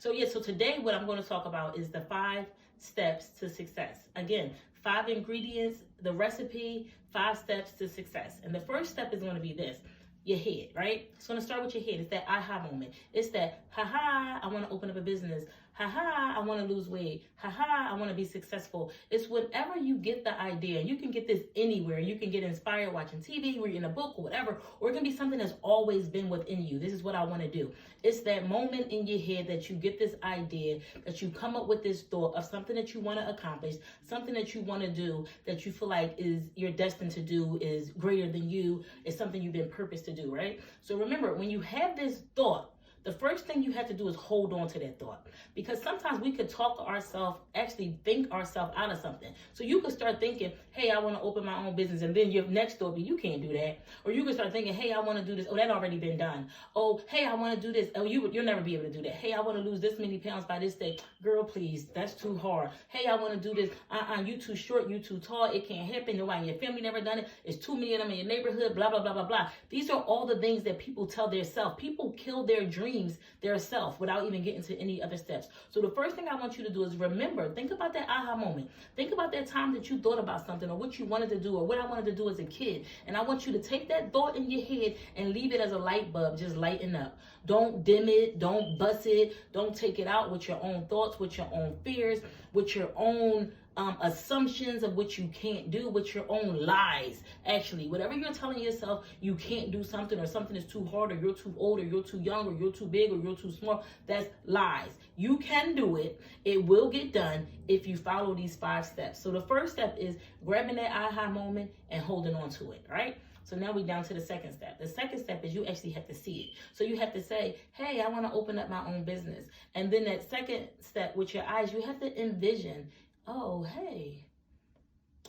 So yeah, so today what I'm going to talk about is the 5 steps to success. Again, 5 ingredients, the recipe, 5 steps to success. And the first step is going to be this. Your head, right? It's going to start with your head. It's that aha moment. It's that, haha, I want to open up a business. Haha, I want to lose weight. Haha, I want to be successful. It's whenever you get the idea. You can get this anywhere. You can get inspired watching TV, reading a book, or whatever. Or it can be something that's always been within you. This is what I want to do. It's that moment in your head that you get this idea, that you come up with this thought of something that you want to accomplish, something that you want to do, that you feel like is you're destined to do, is greater than you, is something you've been purposed to do, right? So remember, when you have this thought, the first thing you have to do is hold on to that thought. Because sometimes we could talk ourselves, actually think ourselves out of something. So you could start thinking, hey, I want to open my own business. And then your next thought be, you can't do that. Or you could start thinking, hey, I want to do this. Oh, that already been done. Oh, hey, I want to do this. Oh, you'll never be able to do that. Hey, I want to lose this many pounds by this day. Girl, please, that's too hard. Hey, I want to do this. You too short, you too tall. It can't happen. Nobody in your family never done it. It's too many of them in your neighborhood, blah, blah, blah, blah, blah. These are all the things that people tell their self. People kill their dreams, their self, without even getting to any other steps. So the first thing I want you to do is remember, think about that aha moment. Think about that time that you thought about something or what you wanted to do or what I wanted to do as a kid. And I want you to take that thought in your head and leave it as a light bulb, just lighting up. Don't dim it. Don't bust it. Don't take it out with your own thoughts, with your own fears, with your own assumptions of what you can't do, with your own lies. Actually, whatever you're telling yourself you can't do something, or something is too hard, or you're too old, or you're too young, or you're too big, or you're too small, that's lies. You can do it. It will get done if you follow these 5 steps. So the first step is grabbing that aha moment and holding on to it, right? So now we're down to the second step. The second step is you actually have to see it. So you have to say, hey, I want to open up my own business. And then that second step with your eyes, you have to envision, oh, hey,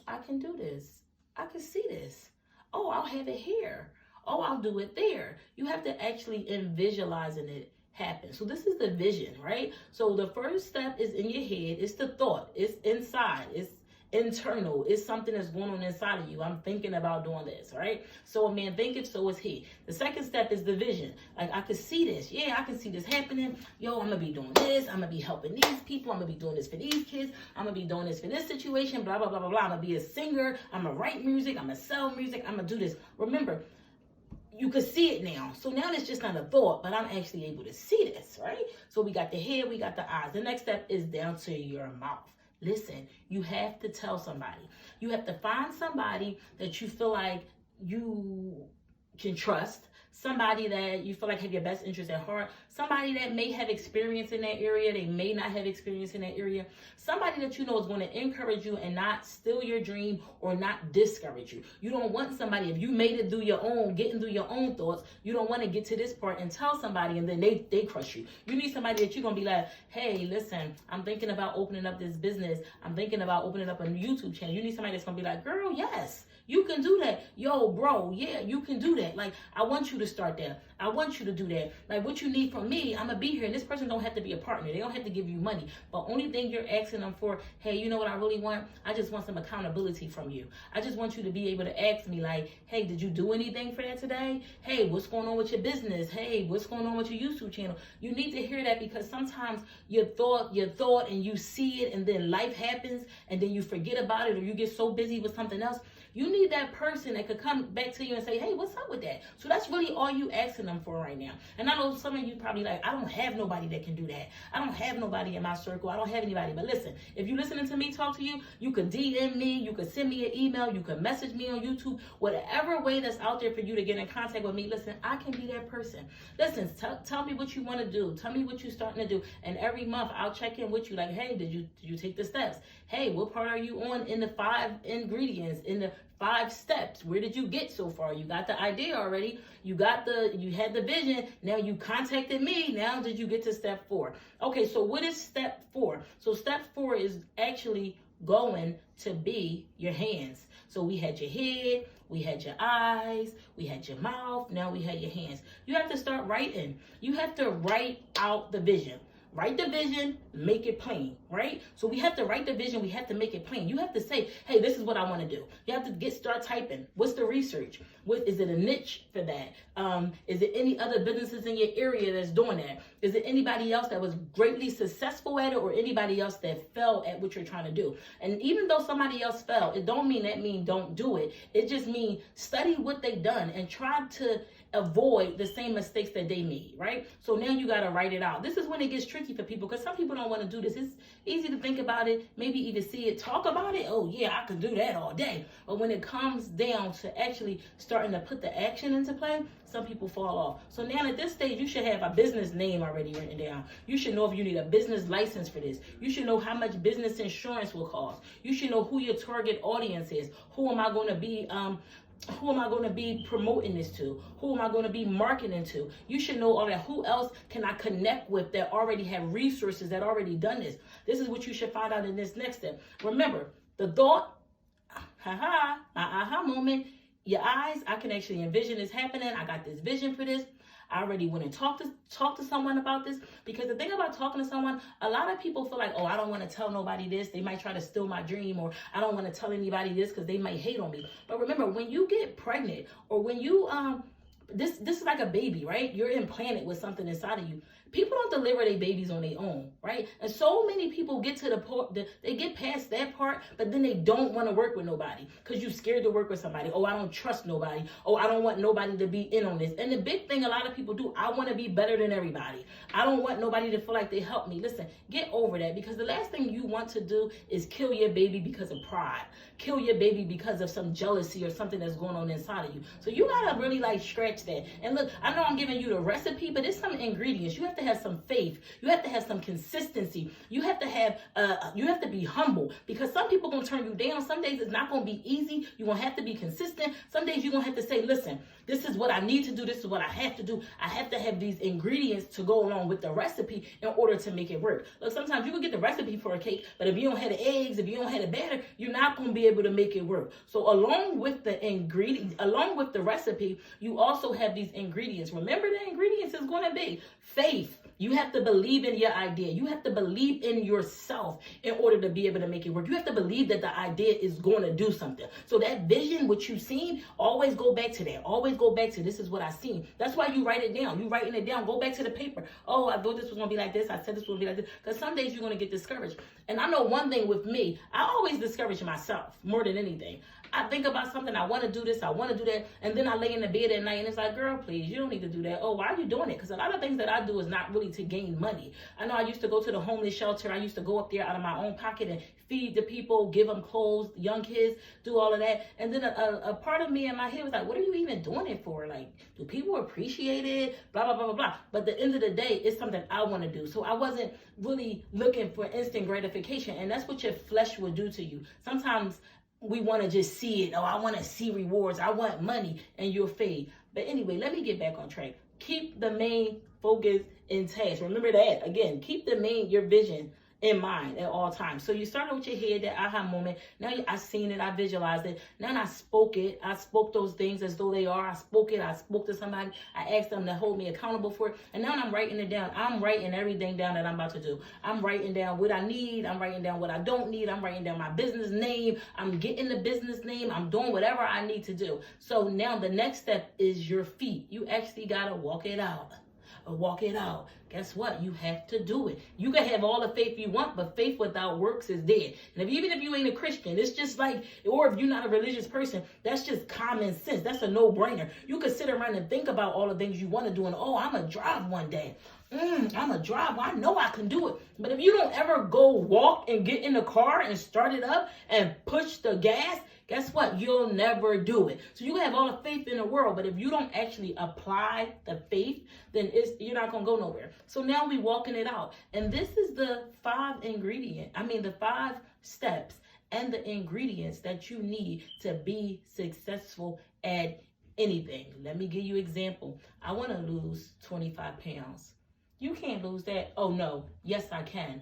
I can do this. I can see this. Oh, I'll have it here. Oh, I'll do it there. You have to actually visualizing it happen. So this is the vision, right? So the first step is in your head. It's the thought. It's inside. It's internal. It's something that's going on inside of you. I'm thinking about doing this, right? So a man thinketh, so is he. The second step is the vision. Like, I can see this. Yeah, I can see this happening. Yo, I'm going to be doing this. I'm going to be helping these people. I'm going to be doing this for these kids. I'm going to be doing this for this situation, blah, blah, blah, blah, blah. I'm going to be a singer. I'm going to write music. I'm going to sell music. I'm going to do this. Remember, you could see it now. So now it's just not a thought, but I'm actually able to see this, right? So we got the head, we got the eyes. The next step is down to your mouth. Listen, you have to tell somebody. You have to find somebody that you feel like you can trust, somebody that you feel like have your best interest at heart, somebody that may have experience in that area, they may not have experience in that area, somebody that you know is going to encourage you and not steal your dream or not discourage you. You don't want somebody, if you made it through your own, getting through your own thoughts, you don't want to get to this part and tell somebody and then they crush you. You need somebody that you're going to be like, hey, listen, I'm thinking about opening up this business. I'm thinking about opening up a YouTube channel. You need somebody that's going to be like, girl, yes. You can do that. Yo, bro, yeah, you can do that. Like, I want you to start that. I want you to do that. Like, what you need from me, I'm going to be here. And this person don't have to be a partner. They don't have to give you money. But only thing you're asking them for, hey, you know what I really want? I just want some accountability from you. I just want you to be able to ask me, like, hey, did you do anything for that today? Hey, what's going on with your business? Hey, what's going on with your YouTube channel? You need to hear that, because sometimes you thought and you see it, and then life happens and then you forget about it, or you get so busy with something else. You need that person that could come back to you and say, hey, what's up with that? So that's really all you asking them for right now. And I know some of you probably like, I don't have nobody that can do that. I don't have nobody in my circle. I don't have anybody. But listen, if you're listening to me talk to you, you could DM me, you could send me an email, you could message me on YouTube, whatever way that's out there for you to get in contact with me. Listen, I can be that person. Listen, tell me what you want to do. Tell me what you're starting to do. And every month I'll check in with you like, hey, did you take the steps? Hey, what part are you on in the 5 ingredients, in the 5 steps? Where did you get so far? You got the idea already. You had the vision. Now you contacted me. Now did you get to step 4? Okay, so what is step 4? So step 4 is actually going to be your hands. So we had your head, we had your eyes, we had your mouth, now we had your hands. You have to start writing. You have to write out the vision. Write the vision, make it plain, right? So we have to write the vision, we have to make it plain. You have to say, hey, this is what I want to do. You have to start typing. What's the research? What is it, a niche for that? Is it any other businesses in your area that's doing that? Is it anybody else that was greatly successful at it, or anybody else that fell at what you're trying to do? And even though somebody else fell, it don't mean don't do it. It just means study what they done and try to avoid the same mistakes that they made, right? So now you got to write it out. This is when it gets tricky for people, because some people don't want to do this. It's easy to think about it, maybe even see it, talk about it. Oh yeah, I could do that all day. But when it comes down to actually starting to put the action into play, some people fall off. So now at this stage, you should have a business name already written down. You should know if you need a business license for this. You should know how much business insurance will cost. You should know who your target audience is. Who am I going to be promoting this to? Who am I going to be marketing to? You should know all that. Who else can I connect with that already have resources, that already done this? This is what you should find out in this next step. Remember, the thought, my aha moment, your eyes, I can actually envision this happening. I got this vision for this. I already went and talk to someone about this, because the thing about talking to someone, a lot of people feel like, oh, I don't want to tell nobody this. They might try to steal my dream, or I don't want to tell anybody this because they might hate on me. But remember, when you get pregnant, or when you this is like a baby, right? You're implanted with something inside of you. People don't deliver their babies on their own, right? And so many people get to the point that they get past that part, but then they don't want to work with nobody because you're scared to work with somebody. Oh, I don't trust nobody. Oh, I don't want nobody to be in on this. And the big thing a lot of people do, I want to be better than everybody. I don't want nobody to feel like they help me. Listen, get over that, because the last thing you want to do is kill your baby because of pride. Kill your baby because of some jealousy or something that's going on inside of you. So you got to really scratch that. And look, I know I'm giving you the recipe, but it's some ingredients. You have to have some faith. You have to have some consistency. You have to be humble, because some people going to turn you down. Some days it's not going to be easy. You're going to have to be consistent. Some days you're going to have to say, listen, this is what I need to do. This is what I have to do. I have to have these ingredients to go along with the recipe in order to make it work. Look, sometimes you can get the recipe for a cake, but if you don't have the eggs, if you don't have the batter, you're not going to be able to make it work. So along with the ingredients, along with the recipe, you also have these ingredients. Remember, the ingredients is going to be faith. You have to believe in your idea. You have to believe in yourself in order to be able to make it work. You have to believe that the idea is going to do something. So that vision, what you've seen, always go back to that. Always go back to, this is what I seen. That's why you write it down. You writing it down. Go back to the paper. Oh, I thought this was going to be like this. I said this was going to be like this. Because some days you're going to get discouraged. And I know one thing with me, I always discourage myself more than anything. I think about something, I want to do this, I want to do that, and then I lay in the bed at night and it's like, girl, please, you don't need to do that. Oh, why are you doing it? Because a lot of things that I do is not really to gain money. I know I used to go to the homeless shelter. I used to go up there out of my own pocket and feed the people, give them clothes, young kids, do all of that. And then a part of me in my head was like, what are you even doing it for? Like, do people appreciate it? Blah, blah, blah, blah, blah. But at the end of the day, it's something I want to do. So I wasn't really looking for instant gratification. And that's what your flesh will do to you. Sometimes we want to just see it. Oh, I want to see rewards. I want money, and you'll fade. But anyway, let me get back on track. Keep the main focus in task. Remember that. Again, keep your vision in mind at all times. So you started with your head, that aha moment. Now I seen it, I visualized it. Now I spoke it. I spoke those things as though they are. I spoke it. I spoke to somebody. I asked them to hold me accountable for it. And now I'm writing it down. I'm writing everything down that I'm about to do. I'm writing down what I need. I'm writing down what I don't need. I'm writing down my business name. I'm getting the business name. I'm doing whatever I need to do. So now the next step is your feet. You actually got to walk it out. Walk it out. Guess what? You have to do it. You can have all the faith you want, but faith without works is dead. And even if you ain't a Christian, it's just like, or if you're not a religious person, that's just common sense. That's a no-brainer. You can sit around and think about all the things you want to do, and oh, I'm going to drive one day. I'm a driver. I know I can do it. But if you don't ever go walk and get in the car and start it up and push the gas, guess what? You'll never do it. So you can have all the faith in the world, but if you don't actually apply the faith, then you're not going to go nowhere. So now we walking it out. And this is the 5 steps and the ingredients that you need to be successful at anything. Let me give you an example. I want to lose 25 pounds. You can't lose that. Oh, no. Yes, I can.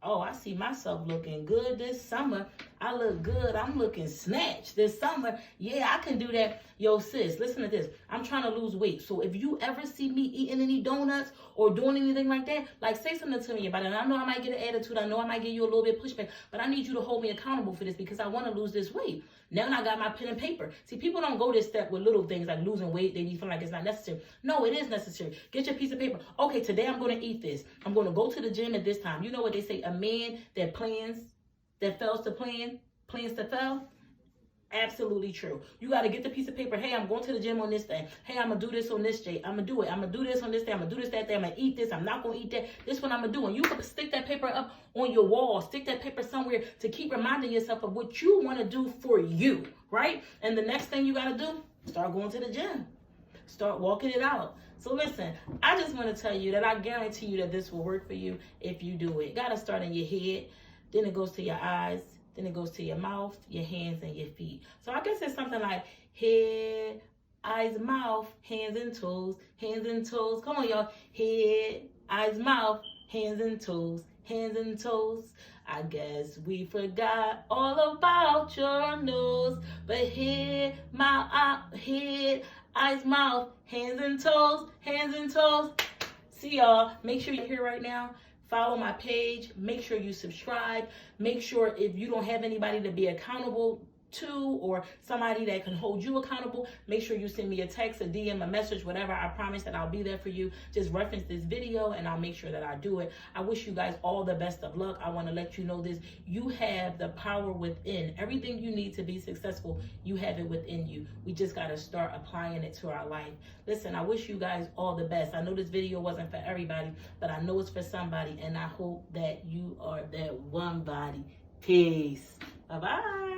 Oh, I see myself looking good this summer. I look good. I'm looking snatched this summer. Yeah, I can do that. Yo, sis, listen to this. I'm trying to lose weight. So if you ever see me eating any donuts or doing anything like that, like say something to me about it. And I know I might get an attitude. I know I might give you a little bit of pushback, but I need you to hold me accountable for this because I want to lose this weight. Now I got my pen and paper. See, people don't go this step with little things like losing weight. They feel like it's not necessary. No, it is necessary. Get your piece of paper. Okay, today I'm going to eat this. I'm going to go to the gym at this time. You know what they say? A man that fails to plan, plans to fail. Absolutely true. You got to get the piece of paper. Hey, I'm going to the gym on this day. Hey, I'm going to do this on this day. I'm going to do it. I'm going to do this on this day. I'm going to do this that day. I'm going to eat this. I'm not going to eat that. This one I'm going to do. And you can stick that paper up on your wall. Stick that paper somewhere to keep reminding yourself of what you want to do for you, right? And the next thing you got to do, start going to the gym. Start walking it out. So listen, I just want to tell you that I guarantee you that this will work for you if you do it. Got to start in your head. Then it goes to your eyes. Then it goes to your mouth, your hands, and your feet. So I guess it's something like head, eyes, mouth, hands and toes, hands and toes. Come on, y'all. Head, eyes, mouth, hands and toes, hands and toes. I guess we forgot all about your nose. But head, head, eyes, mouth, hands and toes, hands and toes. See y'all. Make sure you're here right now. Follow my page. Make sure you subscribe. Make sure if you don't have anybody to be accountable to or somebody that can hold you accountable, make sure you send me a text, a DM, a message, whatever. I promise that I'll be there for you. Just reference this video and I'll make sure that I do it. I wish you guys all the best of luck. I want to let you know this. You have the power within. Everything you need to be successful, you have it within you. We just got to start applying it to our life. Listen, I wish you guys all the best. I know this video wasn't for everybody, but I know it's for somebody, and I hope that you are that one body. Peace. Bye-bye.